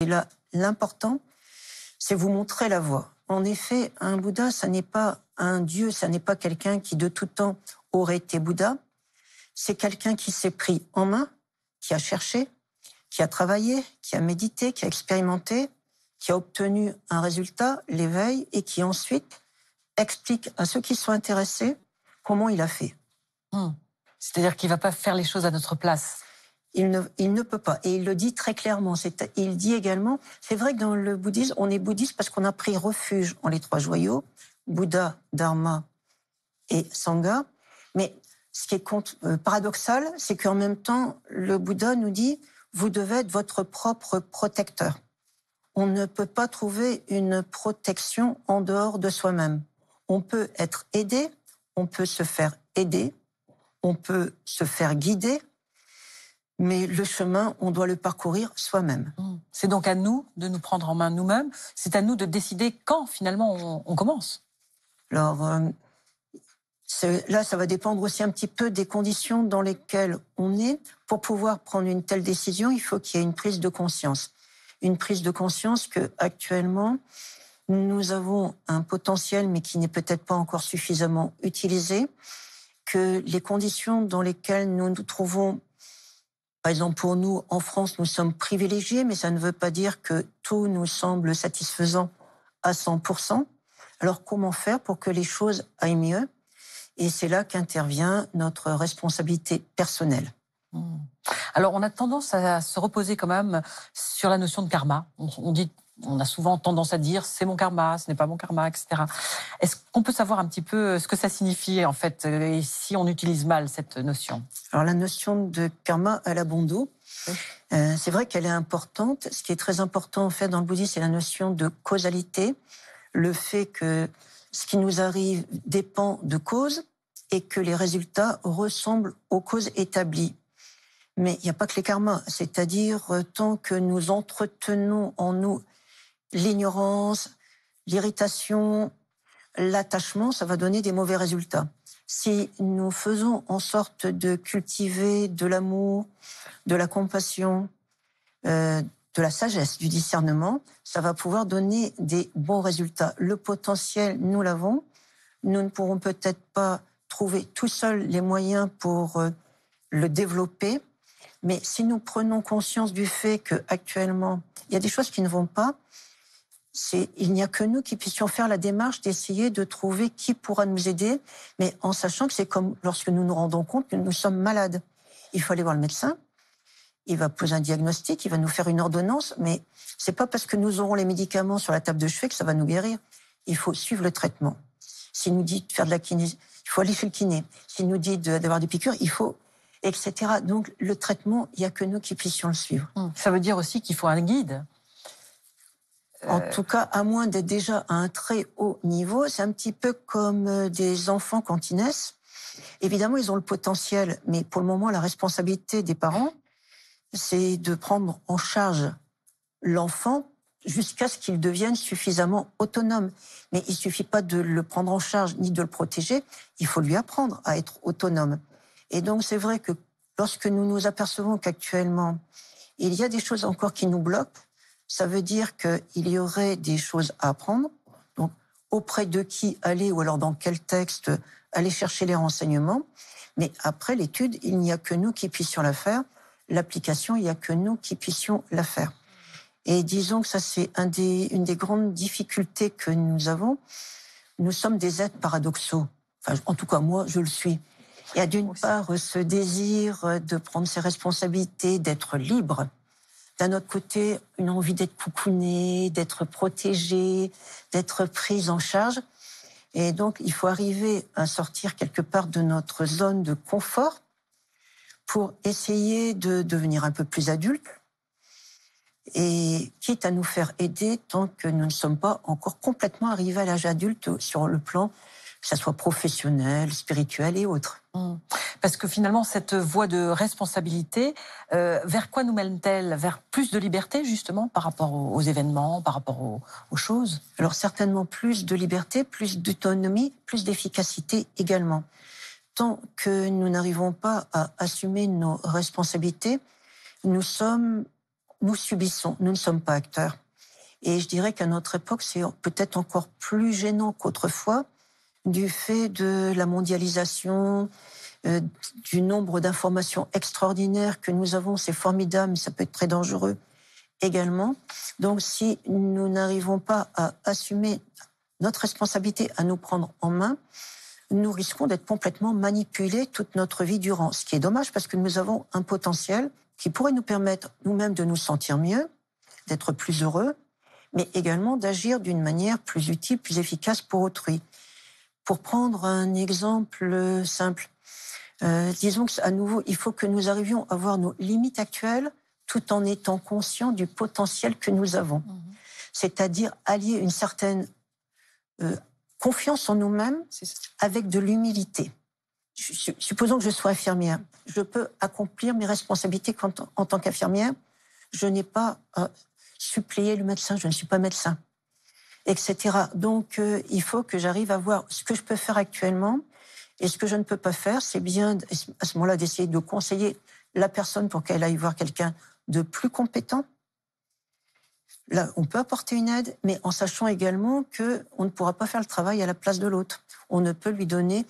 Et là, l'important, c'est vous montrer la voie. En effet, un Bouddha, ça n'est pas un dieu, ça n'est pas quelqu'un qui de tout temps aurait été Bouddha. C'est quelqu'un qui s'est pris en main, qui a cherché, qui a travaillé, qui a médité, qui a expérimenté, qui a obtenu un résultat, l'éveil, et qui ensuite explique à ceux qui sont intéressés comment il a fait. C'est-à-dire qu'il ne va pas faire les choses à notre place. Il ne peut pas. Et il le dit très clairement. Il dit également, c'est vrai que dans le bouddhisme, on est bouddhiste parce qu'on a pris refuge en les trois joyaux, Bouddha, Dharma et Sangha. Mais ce qui est paradoxal, c'est qu'en même temps, le Bouddha nous dit, vous devez être votre propre protecteur. On ne peut pas trouver une protection en dehors de soi-même. On peut être aidé, on peut se faire aider, on peut se faire guider, mais le chemin, on doit le parcourir soi-même. C'est donc à nous de nous prendre en main nous-mêmes. C'est à nous de décider quand, finalement, on commence. Alors, là, ça va dépendre aussi un petit peu des conditions dans lesquelles on est. Pour pouvoir prendre une telle décision, il faut qu'il y ait une prise de conscience. Une prise de conscience que, actuellement, nous avons un potentiel, mais qui n'est peut-être pas encore suffisamment utilisé, que les conditions dans lesquelles nous nous trouvons. Par exemple, pour nous, en France, nous sommes privilégiés, mais ça ne veut pas dire que tout nous semble satisfaisant à 100%. Alors, comment faire pour que les choses aillent mieux? Et c'est là qu'intervient notre responsabilité personnelle. Alors, on a tendance à se reposer quand même sur la notion de karma. On a souvent tendance à dire c'est mon karma, ce n'est pas mon karma, etc. Est-ce qu'on peut savoir un petit peu ce que ça signifie en fait, et si on utilise mal cette notion? Alors la notion de karma, elle a bon dos. C'est vrai qu'elle est importante. Ce qui est très important en fait dans le bouddhisme, c'est la notion de causalité, le fait que ce qui nous arrive dépend de causes et que les résultats ressemblent aux causes établies. Mais il n'y a pas que les karmas, c'est-à-dire tant que nous entretenons en nous l'ignorance, l'irritation, l'attachement, ça va donner des mauvais résultats. Si nous faisons en sorte de cultiver de l'amour, de la compassion, de la sagesse, du discernement, ça va pouvoir donner des bons résultats. Le potentiel, nous l'avons. Nous ne pourrons peut-être pas trouver tout seuls les moyens pour le développer, mais si nous prenons conscience du fait qu'actuellement, il y a des choses qui ne vont pas, il n'y a que nous qui puissions faire la démarche d'essayer de trouver qui pourra nous aider, mais en sachant que c'est comme lorsque nous nous rendons compte que nous sommes malades. Il faut aller voir le médecin, il va poser un diagnostic, il va nous faire une ordonnance, mais c'est pas parce que nous aurons les médicaments sur la table de chevet que ça va nous guérir. Il faut suivre le traitement. S'il nous dit de faire de la kiné, il faut aller chez le kiné. S'il nous dit d'avoir des piqûres, il faut, etc. Donc le traitement, il n'y a que nous qui puissions le suivre. Ça veut dire aussi qu'il faut un guide. En tout cas, à moins d'être déjà à un très haut niveau, c'est un petit peu comme des enfants quand ils naissent. Évidemment, ils ont le potentiel, mais pour le moment, la responsabilité des parents, c'est de prendre en charge l'enfant jusqu'à ce qu'il devienne suffisamment autonome. Mais il suffit pas de le prendre en charge ni de le protéger, il faut lui apprendre à être autonome. Et donc, c'est vrai que lorsque nous nous apercevons qu'actuellement, il y a des choses encore qui nous bloquent, ça veut dire qu'il y aurait des choses à apprendre. Donc, auprès de qui aller ou alors dans quel texte aller chercher les renseignements. Mais après l'étude, il n'y a que nous qui puissions la faire. L'application, il n'y a que nous qui puissions la faire. Et disons que ça, c'est une des grandes difficultés que nous avons. Nous sommes des êtres paradoxaux. Enfin, en tout cas, moi, je le suis. Il y a d'une part ce désir de prendre ses responsabilités, d'être libre. D'un autre côté, une envie d'être coucounée, d'être protégée, d'être prise en charge. Et donc, il faut arriver à sortir quelque part de notre zone de confort pour essayer de devenir un peu plus adulte et quitte à nous faire aider tant que nous ne sommes pas encore complètement arrivés à l'âge adulte sur le plan, que ça soit professionnel, spirituel et autres. Parce que finalement, cette voie de responsabilité, vers quoi nous mène-t-elle? Vers plus de liberté, justement, par rapport aux événements, par rapport aux choses? Alors certainement plus de liberté, plus d'autonomie, plus d'efficacité également. Tant que nous n'arrivons pas à assumer nos responsabilités, nous sommes nous subissons, nous ne sommes pas acteurs. Et je dirais qu'à notre époque, c'est peut-être encore plus gênant qu'autrefois, du fait de la mondialisation, du nombre d'informations extraordinaires que nous avons. C'est formidable, mais ça peut être très dangereux également. Donc, si nous n'arrivons pas à assumer notre responsabilité, à nous prendre en main, nous risquons d'être complètement manipulés toute notre vie durant. Ce qui est dommage parce que nous avons un potentiel qui pourrait nous permettre nous-mêmes de nous sentir mieux, d'être plus heureux, mais également d'agir d'une manière plus utile, plus efficace pour autrui. Pour prendre un exemple simple, disons qu'à nouveau, il faut que nous arrivions à voir nos limites actuelles tout en étant conscients du potentiel que nous avons. C'est-à-dire allier une certaine confiance en nous-mêmes avec de l'humilité. Supposons que je sois infirmière. Je peux accomplir mes responsabilités en tant qu'infirmière. Je n'ai pas à supplier le médecin, je ne suis pas médecin, etc. Donc, il faut que j'arrive à voir ce que je peux faire actuellement et ce que je ne peux pas faire. C'est bien, à ce moment-là, d'essayer de conseiller la personne pour qu'elle aille voir quelqu'un de plus compétent. Là, on peut apporter une aide, mais en sachant également qu'on ne pourra pas faire le travail à la place de l'autre. On ne peut lui donner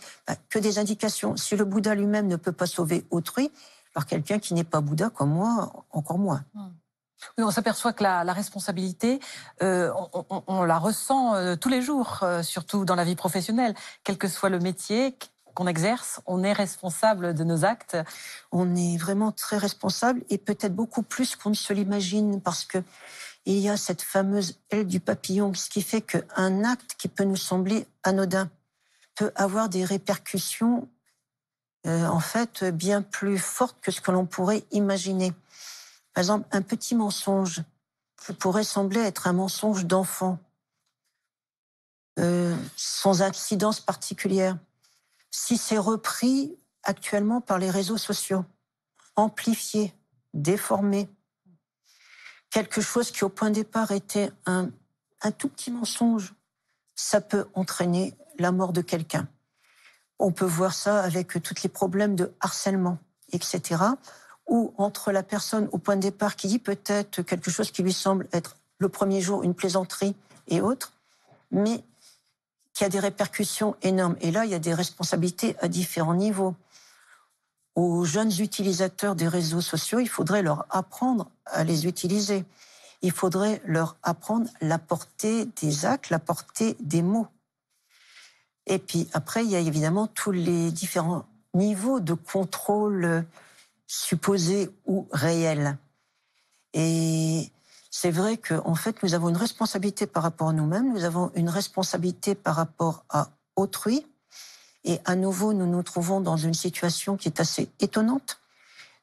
que des indications. Si le Bouddha lui-même ne peut pas sauver autrui, alors quelqu'un qui n'est pas Bouddha comme moi, encore moins. Oui, on s'aperçoit que la responsabilité, on la ressent tous les jours, surtout dans la vie professionnelle. Quel que soit le métier qu'on exerce, on est responsable de nos actes. On est vraiment très responsable et peut-être beaucoup plus qu'on ne se l'imagine parce que il y a cette fameuse aile du papillon, ce qui fait qu'un acte qui peut nous sembler anodin peut avoir des répercussions en fait bien plus fortes que ce que l'on pourrait imaginer. Par exemple, un petit mensonge qui pourrait sembler être un mensonge d'enfant, sans incidence particulière. Si c'est repris actuellement par les réseaux sociaux, amplifié, déformé, quelque chose qui au point de départ était un tout petit mensonge, ça peut entraîner la mort de quelqu'un. On peut voir ça avec tous les problèmes de harcèlement, etc., ou entre la personne au point de départ qui dit peut-être quelque chose qui lui semble être le premier jour une plaisanterie et autres, mais qui a des répercussions énormes. Et là, il y a des responsabilités à différents niveaux. Aux jeunes utilisateurs des réseaux sociaux, il faudrait leur apprendre à les utiliser. Il faudrait leur apprendre la portée des actes, la portée des mots. Et puis après, il y a évidemment tous les différents niveaux de contrôle supposés ou réels. Et c'est vrai qu'en fait, nous avons une responsabilité par rapport à nous-mêmes, nous avons une responsabilité par rapport à autrui. Et à nouveau, nous nous trouvons dans une situation qui est assez étonnante.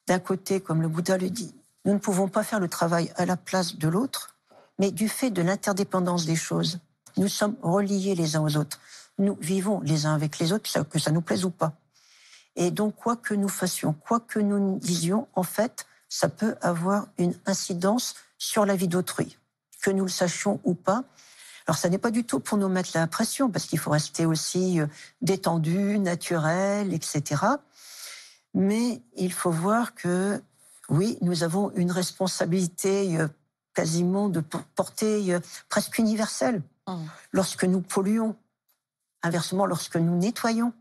D'un côté, comme le Bouddha le dit, nous ne pouvons pas faire le travail à la place de l'autre, mais du fait de l'interdépendance des choses, nous sommes reliés les uns aux autres. Nous vivons les uns avec les autres, que ça nous plaise ou pas. Et donc, quoi que nous fassions, quoi que nous disions, en fait, ça peut avoir une incidence sur la vie d'autrui, que nous le sachions ou pas. Alors, ça n'est pas du tout pour nous mettre la pression, parce qu'il faut rester aussi détendu, naturel, etc. Mais il faut voir que, oui, nous avons une responsabilité quasiment de portée presque universelle. Lorsque nous polluons, inversement, lorsque nous nettoyons.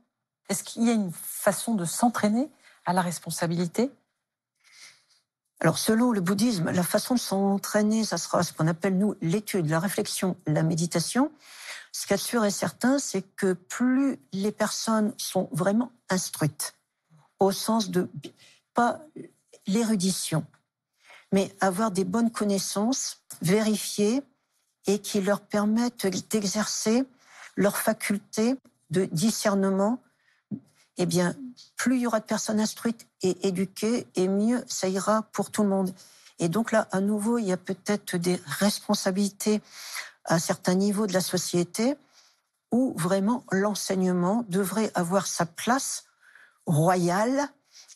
Est-ce qu'il y a une façon de s'entraîner à la responsabilité ? Alors, selon le bouddhisme, la façon de s'entraîner, ça sera ce qu'on appelle, nous, l'étude, la réflexion, la méditation. Ce qui est sûr et certain, c'est que plus les personnes sont vraiment instruites, au sens de, pas l'érudition, mais avoir des bonnes connaissances, vérifiées, et qui leur permettent d'exercer leur faculté de discernement, eh bien, plus il y aura de personnes instruites et éduquées, et mieux ça ira pour tout le monde. Et donc là, à nouveau, il y a peut-être des responsabilités à certains niveaux de la société où vraiment l'enseignement devrait avoir sa place royale.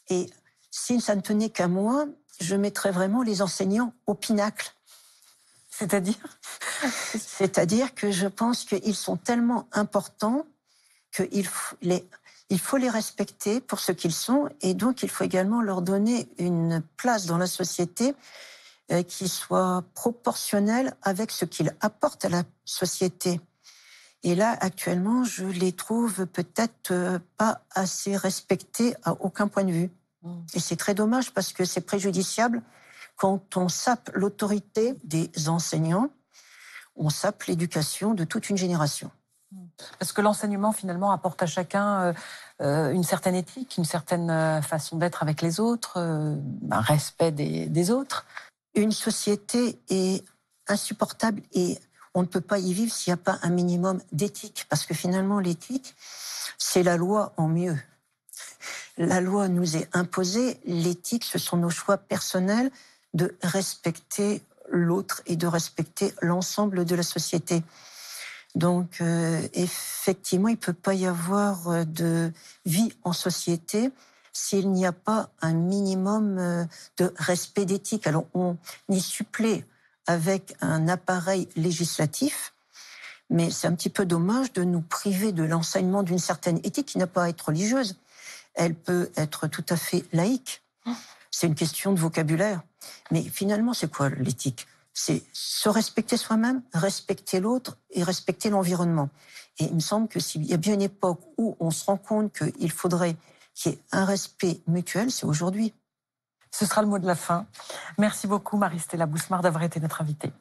Et si ça ne tenait qu'à moi, je mettrais vraiment les enseignants au pinacle. C'est-à-dire que je pense qu'ils sont tellement importants qu'il faut les respecter pour ce qu'ils sont, et donc il faut également leur donner une place dans la société qui soit proportionnel avec ce qu'il apporte à la société. Et là, actuellement, je les trouve peut-être pas assez respectés à aucun point de vue. Et c'est très dommage parce que c'est préjudiciable quand on sape l'autorité des enseignants, on sape l'éducation de toute une génération. Parce que l'enseignement, finalement, apporte à chacun une certaine éthique, une certaine façon d'être avec les autres, un respect des autres. Une société est insupportable et on ne peut pas y vivre s'il n'y a pas un minimum d'éthique. Parce que finalement, l'éthique, c'est la loi en mieux. La loi nous est imposée, l'éthique, ce sont nos choix personnels de respecter l'autre et de respecter l'ensemble de la société. Donc, effectivement, il ne peut pas y avoir de vie en société s'il n'y a pas un minimum de respect d'éthique. Alors, on y supplée avec un appareil législatif, mais c'est un petit peu dommage de nous priver de l'enseignement d'une certaine éthique qui n'a pas à être religieuse. Elle peut être tout à fait laïque. C'est une question de vocabulaire. Mais finalement, c'est quoi l'éthique ? C'est se respecter soi-même, respecter l'autre et respecter l'environnement. Et il me semble que s'il y a bien une époque où on se rend compte qu'il faudrait qu'il y ait un respect mutuel, c'est aujourd'hui. Ce sera le mot de la fin. Merci beaucoup, Marie-Stella Bousmard, d'avoir été notre invitée.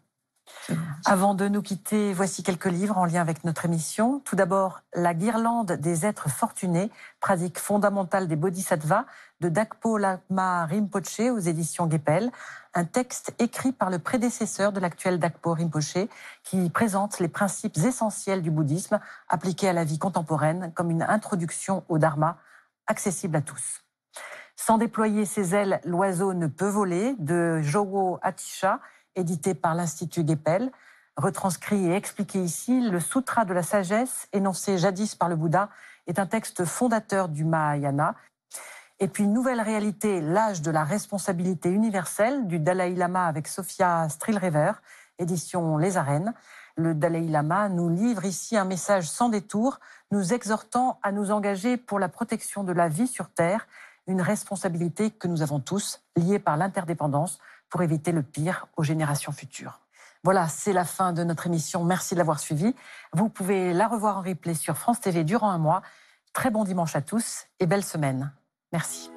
Avant de nous quitter, voici quelques livres en lien avec notre émission. Tout d'abord, La guirlande des êtres fortunés, pratique fondamentale des bodhisattvas, de Dakpo Lama Rinpoche aux éditions Guépel. Un texte écrit par le prédécesseur de l'actuel Dakpo Rinpoche qui présente les principes essentiels du bouddhisme appliqués à la vie contemporaine comme une introduction au dharma accessible à tous. Sans déployer ses ailes, l'oiseau ne peut voler, de Jowo Atisha, édité par l'Institut Guépel, retranscrit et expliqué ici, le Sutra de la sagesse, énoncé jadis par le Bouddha, est un texte fondateur du Mahayana. Et puis, Nouvelle réalité, l'âge de la responsabilité universelle, du Dalai Lama avec Sophia Strilrever, édition Les Arènes. Le Dalai Lama nous livre ici un message sans détour, nous exhortant à nous engager pour la protection de la vie sur Terre, une responsabilité que nous avons tous, liée par l'interdépendance, pour éviter le pire aux générations futures. Voilà, c'est la fin de notre émission. Merci de l'avoir suivie. Vous pouvez la revoir en replay sur France TV durant un mois. Très bon dimanche à tous et belle semaine. Merci.